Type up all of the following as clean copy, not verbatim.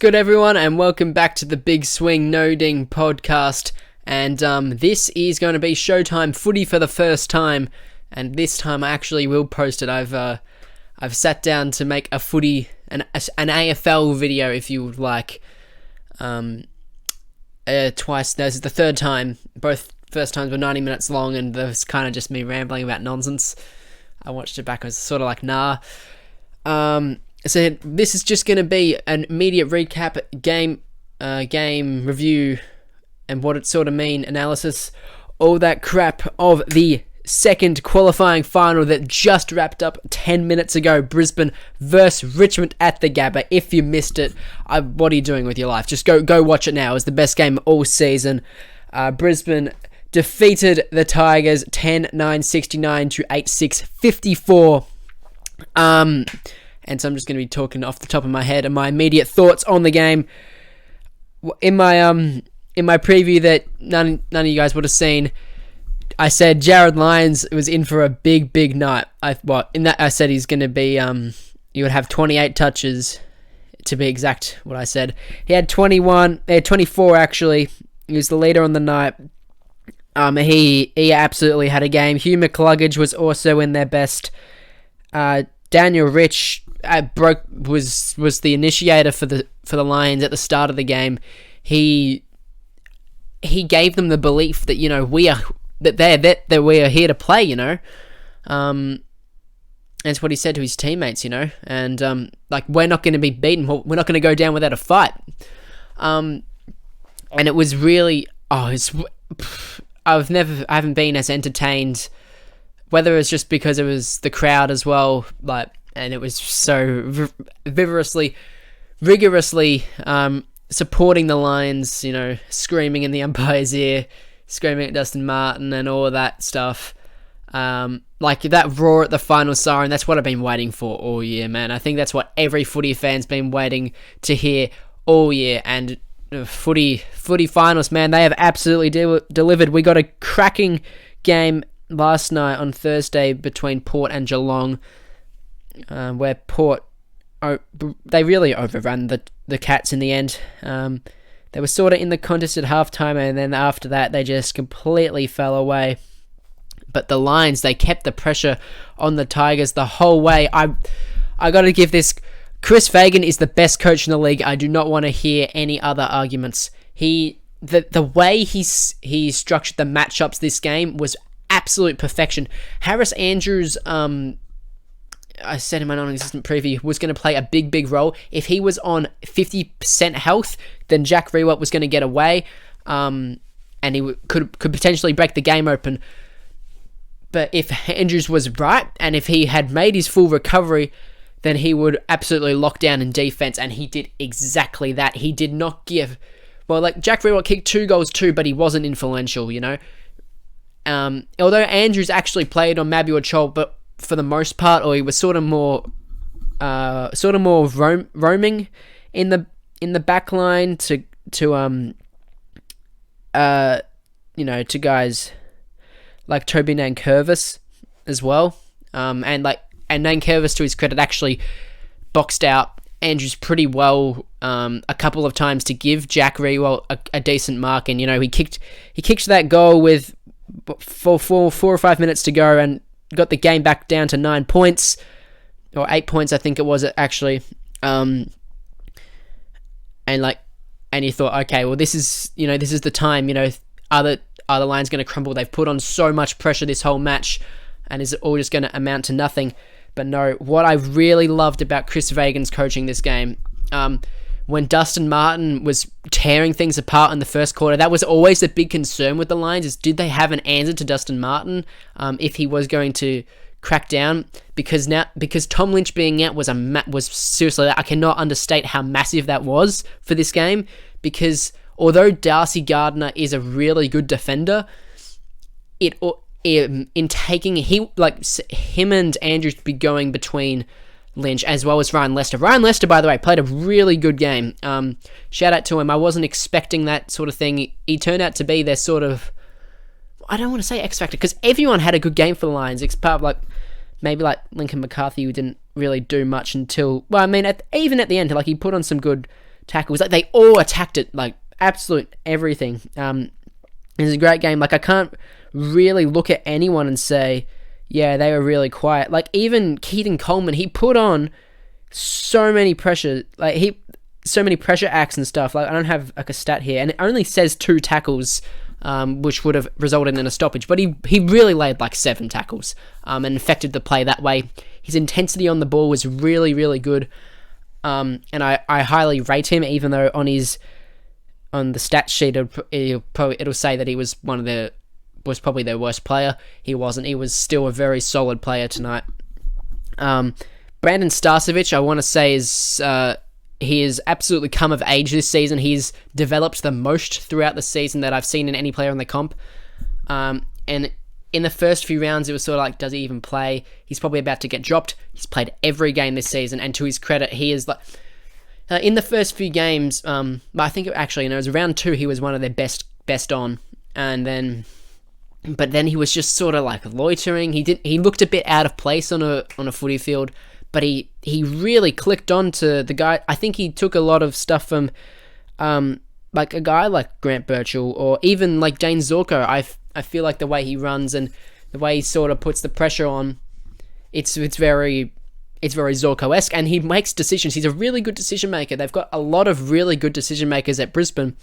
good, everyone, and welcome back to the Big Swing No Ding podcast. And this is going to be Showtime footy for the first time, and this time I actually will post it. I've sat down to make a footy, an AFL video, if you would like. Twice. This is the third time. Both first times were 90 minutes long, and it was kind of just me rambling about nonsense. I watched it back. I was sort of like, nah. So this is just going to be an immediate recap, game review, and what it sort of mean, analysis, all that crap of the second qualifying final that just wrapped up 10 minutes ago. Brisbane versus Richmond at the Gabba. If you missed it, what are you doing with your life? Just go watch it now. It was the best game all season. Brisbane defeated the Tigers 10-9-69 to 8-6-54. And so I'm just going to be talking off the top of my head and my immediate thoughts on the game. In my preview that none of you guys would have seen, I said Jared Lyons was in for a big night. I said he's going to be he would have 28 touches, to be exact. What I said, he had 24 actually. He was the leader on the night. He absolutely had a game. Hugh McCluggage was also in their best. Daniel Rich was the initiator for the Lions at the start of the game. He gave them the belief that we are here to play. That's what he said to his teammates. And we're not going to be beaten. We're not going to go down without a fight. And it was really I haven't been as entertained. Whether it's just because it was the crowd as well, and it was so rigorously supporting the Lions, screaming in the umpire's ear, screaming at Dustin Martin and all of that stuff. That roar at the final siren, that's what I've been waiting for all year, man. I think that's what every footy fan's been waiting to hear all year. And footy finals, man, they have absolutely delivered. We got a cracking game last night on Thursday between Port and Geelong, where Port, they really overran the Cats in the end. They were sort of in the contest at halftime, and then after that they just completely fell away. But the Lions, they kept the pressure on the Tigers the whole way. I got to give this, Chris Fagan is the best coach in the league. I do not want to hear any other arguments. The way he structured the matchups this game was absolute perfection. Harris Andrews, I said in my non-existent preview, was going to play a big role. If he was on 50% health, then Jack Riewoldt was going to get away, and he could potentially break the game open. But if Andrews was right, and if he had made his full recovery, then he would absolutely lock down in defense, and he did exactly that. He did not give... Jack Riewoldt kicked 2 goals too, but he wasn't influential, Although Andrews actually played on Mabior Chol, but for the most part, or he was sort of more roaming in the back line to guys like Toby Nankervis as well, and Nankervis, to his credit, actually boxed out Andrews pretty well a couple of times to give Jack Riewoldt a decent mark, and he kicked that goal with 4 or 5 minutes to go and got the game back down to 9 points, or 8 points, I think it was actually. And you thought, okay, well, this is the time. Are the Lions going to crumble? They've put on so much pressure this whole match, and is it all just going to amount to nothing? But no, what I really loved about Chris Fagan's coaching this game, when Dustin Martin was tearing things apart in the first quarter, that was always the big concern with the Lions, is did they have an answer to Dustin Martin if he was going to crack down? Because Tom Lynch being out was seriously, I cannot understate how massive that was for this game, because although Darcy Gardner is a really good defender, him and Andrews be going between Lynch as well as Ryan Lester. Ryan Lester, by the way, played a really good game. Shout out to him. I wasn't expecting that sort of thing. He turned out to be their sort of, I don't want to say X Factor, because everyone had a good game for the Lions, except maybe Lincoln McCarthy, who didn't really do much until, even at the end, he put on some good tackles. Like, they all attacked it, like, absolute everything. It was a great game. Like, I can't really look at anyone and say, yeah, they were really quiet. Like, even Keaton Coleman, he put on so many pressure, so many pressure acts and stuff. Like, I don't have like a stat here, and it only says 2 tackles, which would have resulted in a stoppage. But he really laid like 7 tackles, and affected the play that way. His intensity on the ball was really, really good, and I highly rate him. Even though on the stat sheet it'll say that he was probably their worst player. He wasn't. He was still a very solid player tonight. Brandon Starcevic, I want to say, he has absolutely come of age this season. He's developed the most throughout the season that I've seen in any player in the comp. And in the first few rounds, it was sort of like, does he even play? He's probably about to get dropped. He's played every game this season, and to his credit, he is like... in the first few games, I think it was round 2, he was one of their best on. But then he was just sort of like loitering. He looked a bit out of place on a footy field, but he really clicked on to the guy. I think he took a lot of stuff from like a guy like Grant Birchall, or even like Dane Zorko. I feel like the way he runs and the way he sort of puts the pressure on, it's very Zorko-esque, and he makes decisions. He's a really good decision maker. They've got a lot of really good decision makers at Brisbane,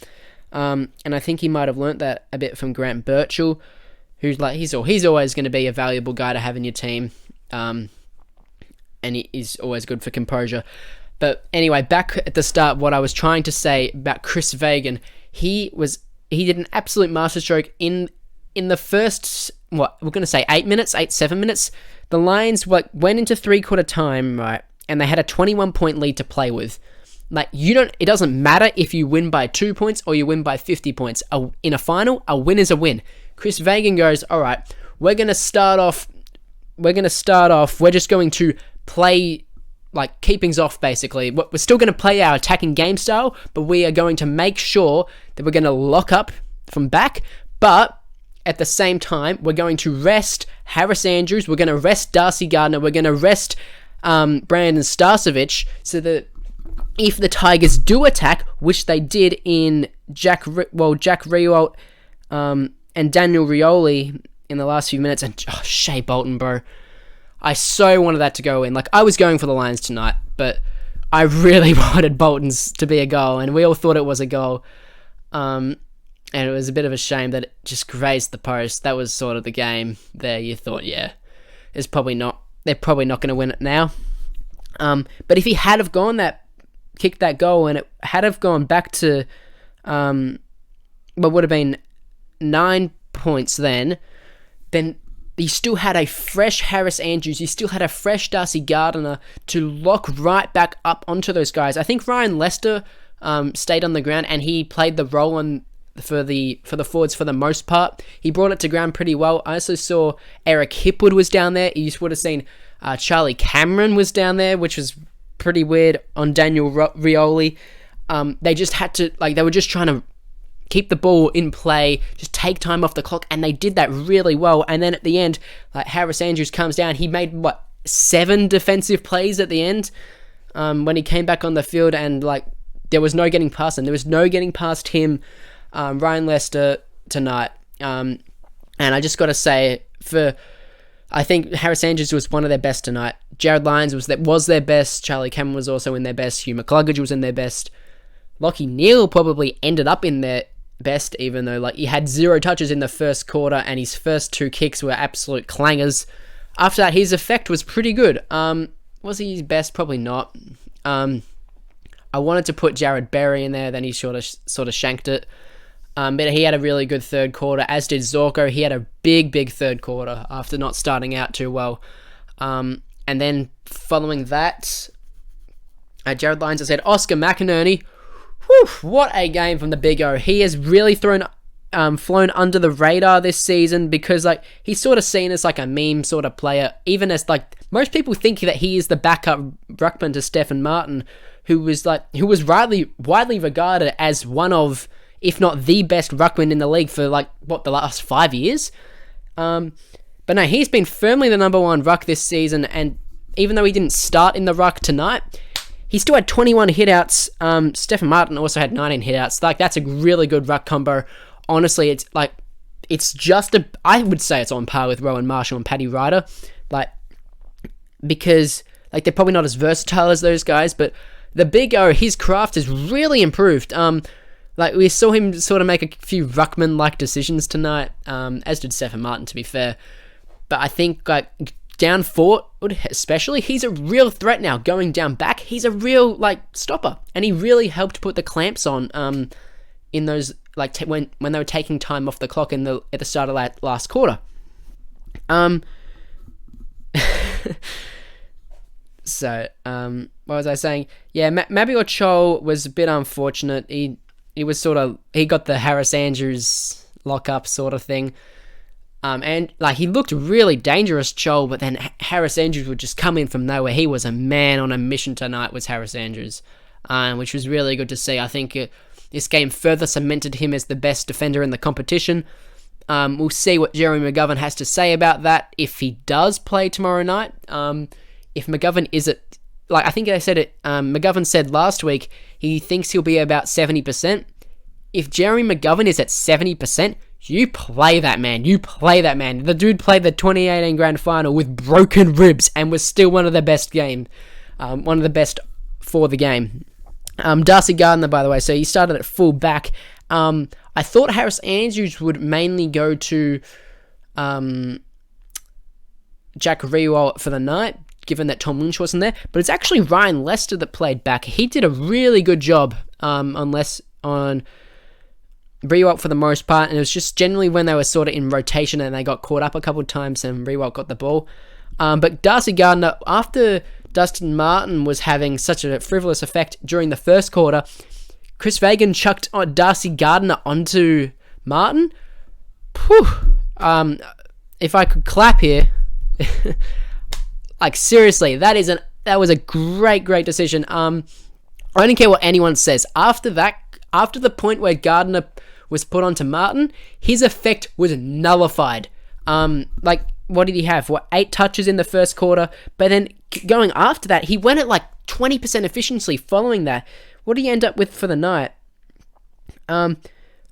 and I think he might have learnt that a bit from Grant Birchall, who's like he's always going to be a valuable guy to have in your team, and he is always good for composure. But anyway, back at the start, what I was trying to say about Chris Fagan, he did an absolute masterstroke in the first, what we're going to say, 7 minutes. The Lions went into 3/4 time, right, and they had a 21-point lead to play with. Like, it doesn't matter if you win by 2 points or you win by 50 points. In a final, a win is a win. Chris Fagan goes, all right, we're going to start off, we're just going to play, like, keepings off, basically. We're still going to play our attacking game style, but we are going to make sure that we're going to lock up from back, but at the same time, we're going to rest Harris Andrews, we're going to rest Darcy Gardner, we're going to rest Brandon Starcevic, so that if the Tigers do attack, which they did in Jack Riewoldt and Daniel Rioli in the last few minutes, and Shea Bolton, bro. I so wanted that to go in. Like, I was going for the Lions tonight, but I really wanted Bolton's to be a goal, and we all thought it was a goal. And it was a bit of a shame that it just grazed the post. That was sort of the game there. You thought, yeah, they're probably not going to win it now. But if he had have kicked that goal, and it had have gone back to, what would have been 9 points then you still had a fresh Harris Andrews, you still had a fresh Darcy Gardner to lock right back up onto those guys. I think Ryan Lester stayed on the ground, and he played the role for the forwards for the most part. He brought it to ground pretty well. I also saw Eric Hipwood was down there. You would have seen Charlie Cameron was down there, which was pretty weird, on Daniel Rioli. They just had to, they were just trying to keep the ball in play, just take time off the clock, and they did that really well. And then at the end, Harris Andrews comes down. He made 7 defensive plays at the end when he came back on the field, and there was no getting past him. There was no getting past him, Ryan Lester, tonight. And I just got to say, I think Harris Andrews was one of their best tonight. Jared Lyons was their best. Charlie Cameron was also in their best. Hugh McCluggage was in their best. Lockie Neal probably ended up in their best, even though he had 0 touches in the first quarter, and his first 2 kicks were absolute clangers. After that, his effect was pretty good. Was he his best? Probably not. I wanted to put Jared Berry in there, then he sort of shanked it. But he had a really good third quarter, as did Zorko. He had a big third quarter after not starting out too well. And then following that, Jared Lyons, I said, Oscar McInerney. Whew, what a game from the Big O. He has really flown under the radar this season, because he's sort of seen as a meme sort of player, even as most people think that he is the backup ruckman to Stephen Martin, who was widely regarded as one of, if not the best ruckman in the league for the last 5 years. But no, he's been firmly the number 1 ruck this season, and even though he didn't start in the ruck tonight, he still had 21 hitouts. Stephen Martin also had 19 hitouts. Like, that's a really good ruck combo. Honestly, it's just I would say it's on par with Rowan Marshall and Paddy Ryder. Like, because, like, they're probably not as versatile as those guys, but the Big O, his craft has really improved. Like, we saw him sort of make a few ruckman-like decisions tonight, as did Stephen Martin, to be fair. But I think, like, down forward, especially, he's a real threat now. Going down back, he's a real, like, stopper. And he really helped put the clamps on in those, like, when they were taking time off the clock at the start of that last quarter. So, what was I saying? Yeah, Mabior Chol was a bit unfortunate. He got the Harris Andrews lock-up sort of thing. And, like, he looked really dangerous, Chol, but then Harris Andrews would just come in from nowhere. He was a man on a mission tonight, was Harris Andrews, which was really good to see. I think this game further cemented him as the best defender in the competition. We'll see what Jeremy McGovern has to say about that if he does play tomorrow night. If McGovern is at, like, I think they said it, McGovern said last week he thinks he'll be about 70%. If Jeremy McGovern is at 70%, you play that man. The dude played the 2018 grand final with broken ribs and was still one of the best for the game. Darcy Gardner, by the way, so he started at full back. I thought Harris Andrews would mainly go to Jack Riewoldt for the night, given that Tom Lynch wasn't there, but it's actually Ryan Lester that played back. He did a really good job on Riewoldt for the most part, and it was just generally when they were sort of in rotation and they got caught up a couple of times and Riewoldt got the ball. But Darcy Gardner, after Dustin Martin was having such a frivolous effect during the first quarter, Chris Fagan chucked Darcy Gardner onto Martin. If I could clap here, like, seriously, that was a great decision. I don't care what anyone says. After the point where Gardner was put onto Martin, his effect was nullified. Like, what did he have? 8 touches in the first quarter? But then going after that, he went at like 20% efficiency following that. What did he end up with for the night?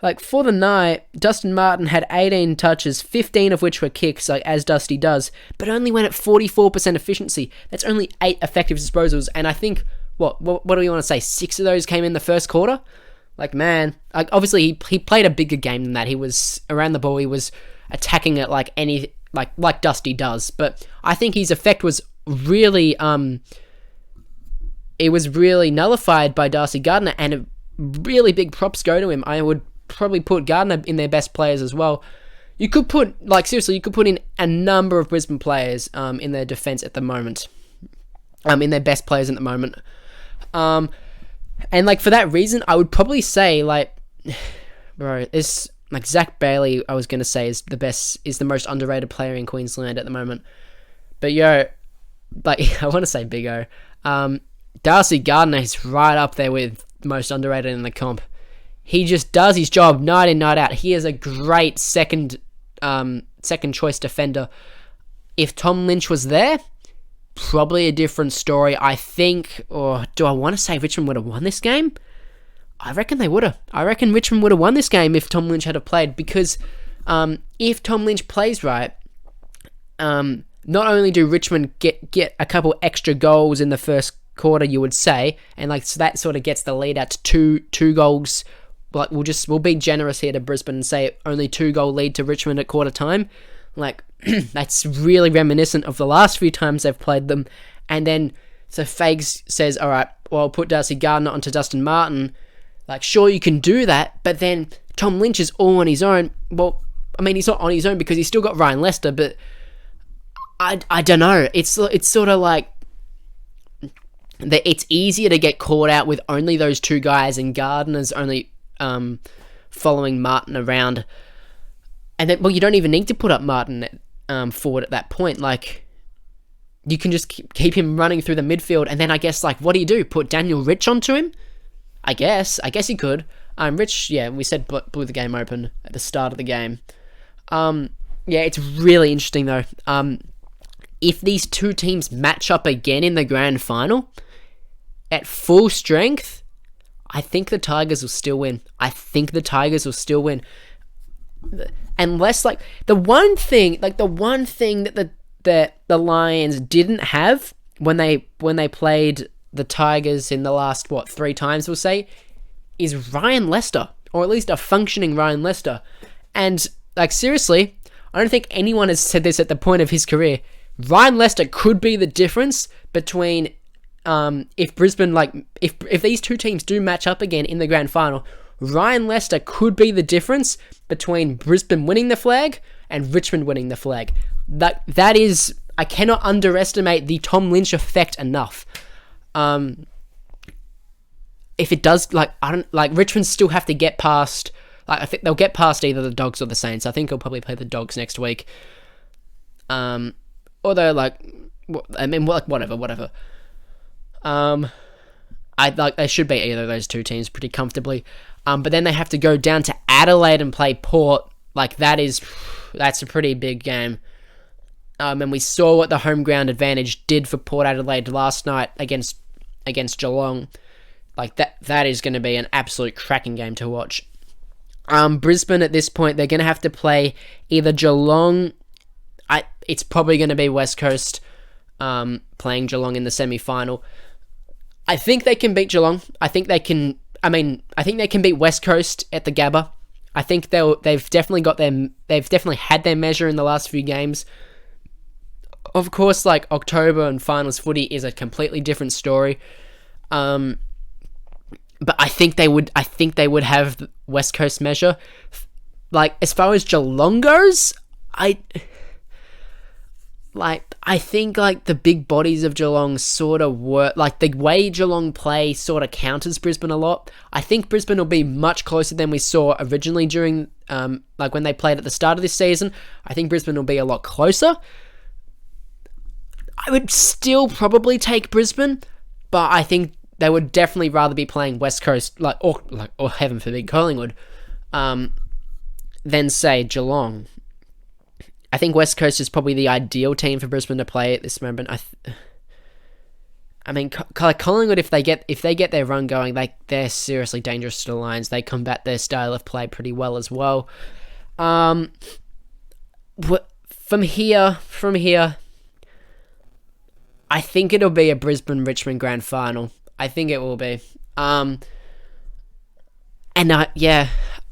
Like, for the night, Dustin Martin had 18 touches, 15 of which were kicks, like, as Dusty does, but only went at 44% efficiency. That's only 8 effective disposals, and I think, what do we want to say, 6 of those came in the first quarter? Like, man, like, obviously he played a bigger game than that. He was around the ball, he was attacking it like Dusty does, but I think his effect was really, it was really nullified by Darcy Gardner, and a really big props go to him. I would probably put Gardner in their best players as well. You could put in a number of Brisbane players in their defense at the moment. In their best players at the moment. And, like, for that reason, I would probably say, like, bro, it's like Zach Bailey, I was going to say, is the most underrated player in Queensland at the moment. But, like, I want to say Big O. Darcy Gardner is right up there with most underrated in the comp. He just does his job night in, night out. He is a great second choice defender. If Tom Lynch was there, probably a different story. I think, or do I want to say Richmond would have won this game? I reckon they would have. I reckon Richmond would have won this game if Tom Lynch had played, because if Tom Lynch plays right, not only do Richmond get a couple extra goals in the first quarter, you would say, and, like, so that sort of gets the lead out to two goals. Like, we'll be generous here to Brisbane and say only 2-goal lead to Richmond at quarter time. Like, that's really reminiscent of the last few times they've played them. And then, so Fags says, all right, well, I'll put Darcy Gardner onto Dustin Martin. Like, sure, you can do that, but then Tom Lynch is all on his own. Well, I mean, he's not on his own because he's still got Ryan Lester, but I don't know. It's sort of like that. It's easier to get caught out with only those 2 guys, and Gardner's only following Martin around, and then, well, you don't even need to put up Martin forward at that point. Like, you can just keep him running through the midfield, and then I guess, like, what do? Put Daniel Rich onto him? I guess he could. Rich, yeah, we said blew the game open at the start of the game. Yeah, it's really interesting though. If these 2 teams match up again in the grand final, at full strength, I think the Tigers will still win. Unless, like, the one thing that the Lions didn't have when they played the Tigers in the last 3 times, we'll say, is Ryan Lester, or at least a functioning Ryan Lester. And, like, seriously, I don't think anyone has said this at the point of his career. Ryan Lester could be the difference between if Brisbane, like, if these two teams do match up again in the grand final. Ryan Lester could be the difference between Brisbane winning the flag and Richmond winning the flag. That is, I cannot underestimate the Tom Lynch effect enough. If it does, Richmond still have to get past. Like, I think they'll get past either the Dogs or the Saints. I think he'll probably play the Dogs next week. Although, whatever. They should beat either of those two teams pretty comfortably. But then they have to go down to Adelaide and play Port. Like, that's a pretty big game. And we saw what the home ground advantage did for Port Adelaide last night against Geelong. Like, that is going to be an absolute cracking game to watch. Brisbane at this point, they're going to have to play either Geelong. It's probably going to be West Coast playing Geelong in the semi-final. I think they can beat Geelong. I think they can beat West Coast at the Gabba. I think they've definitely had their measure in the last few games. Of course, like, October and finals footy is a completely different story. But I think they would have West Coast measure. Like, as far as Geelong goes, I think, like, the big bodies of Geelong sort of work. Like, the way Geelong play sort of counters Brisbane a lot. I think Brisbane will be much closer than we saw originally during, when they played at the start of this season. I think Brisbane will be a lot closer. I would still probably take Brisbane, but I think they would definitely rather be playing West Coast, or heaven forbid, Collingwood, than, say, Geelong. I think West Coast is probably the ideal team for Brisbane to play at this moment. Collingwood, if they get their run going, they're seriously dangerous to the Lions. They combat their style of play pretty well as well. From here, I think it'll be a Brisbane-Richmond grand final. I think it will be. As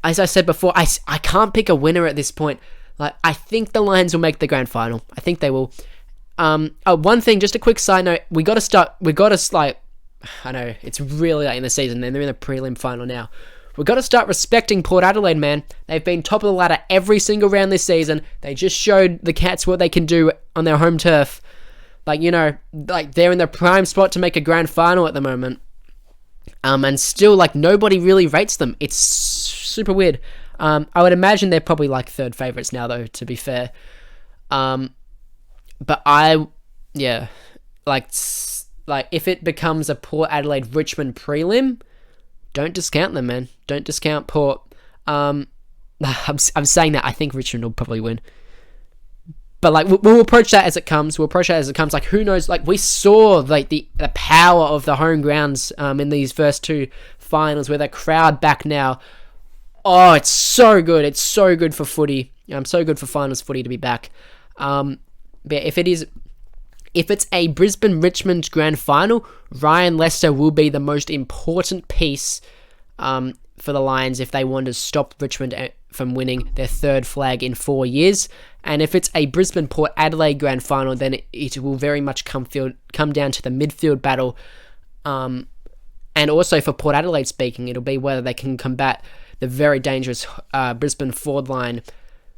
I said before, I can't pick a winner at this point. Like, I think the Lions will make the grand final. I think they will. One thing, just a quick side note, I know, it's really late in the season, and they're in the prelim final now. We've got to start respecting Port Adelaide, man. They've been top of the ladder every single round this season. They just showed the Cats what they can do on their home turf. Like, they're in the prime spot to make a grand final at the moment. And still, nobody really rates them. It's super weird. I would imagine they're probably, third favourites now, though, to be fair. But if it becomes a Port Adelaide-Richmond prelim, don't discount them, man. Don't discount Port. I'm saying that. I think Richmond will probably win. But, we'll approach that as it comes. Who knows? We saw, the power of the home grounds in these first two finals with a crowd back now. Oh, it's so good. It's so good for footy. So good for finals footy to be back. But if it's a Brisbane-Richmond grand final, Ryan Lester will be the most important piece for the Lions if they want to stop Richmond from winning their third flag in 4 years. And if it's a Brisbane-Port Adelaide grand final, then it will very much come down to the midfield battle. And also for Port Adelaide speaking, it'll be whether they can combat the very dangerous Brisbane forward line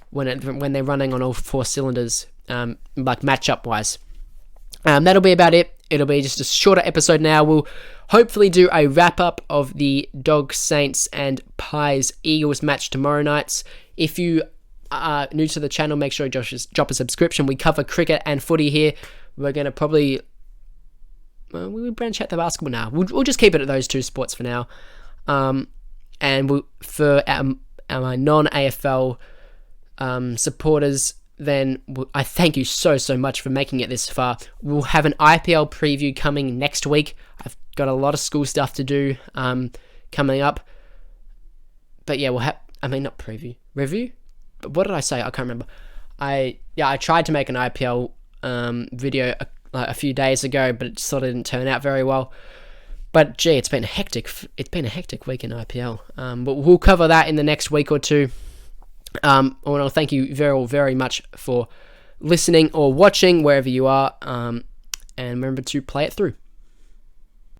when they're running on all four cylinders, matchup-wise. That'll be about it. It'll be just a shorter episode now. We'll hopefully do a wrap-up of the Dogs, Saints, and Pies Eagles match tomorrow nights. If you are new to the channel, make sure you drop a subscription. We cover cricket and footy here. We're going to probably... we'll branch out the basketball now. We'll just keep it at those two sports for now. And for our non-AFL supporters, then I thank you so much for making it this far. We'll have an IPL preview coming next week. I've got a lot of school stuff to do coming up. But yeah, not review. But what did I say? I can't remember. I tried to make an IPL video a few days ago, but it sort of didn't turn out very well. But gee, it's been a hectic week in IPL. But we'll cover that in the next week or two. Well, thank you very, very much for listening or watching wherever you are. And remember to play it through.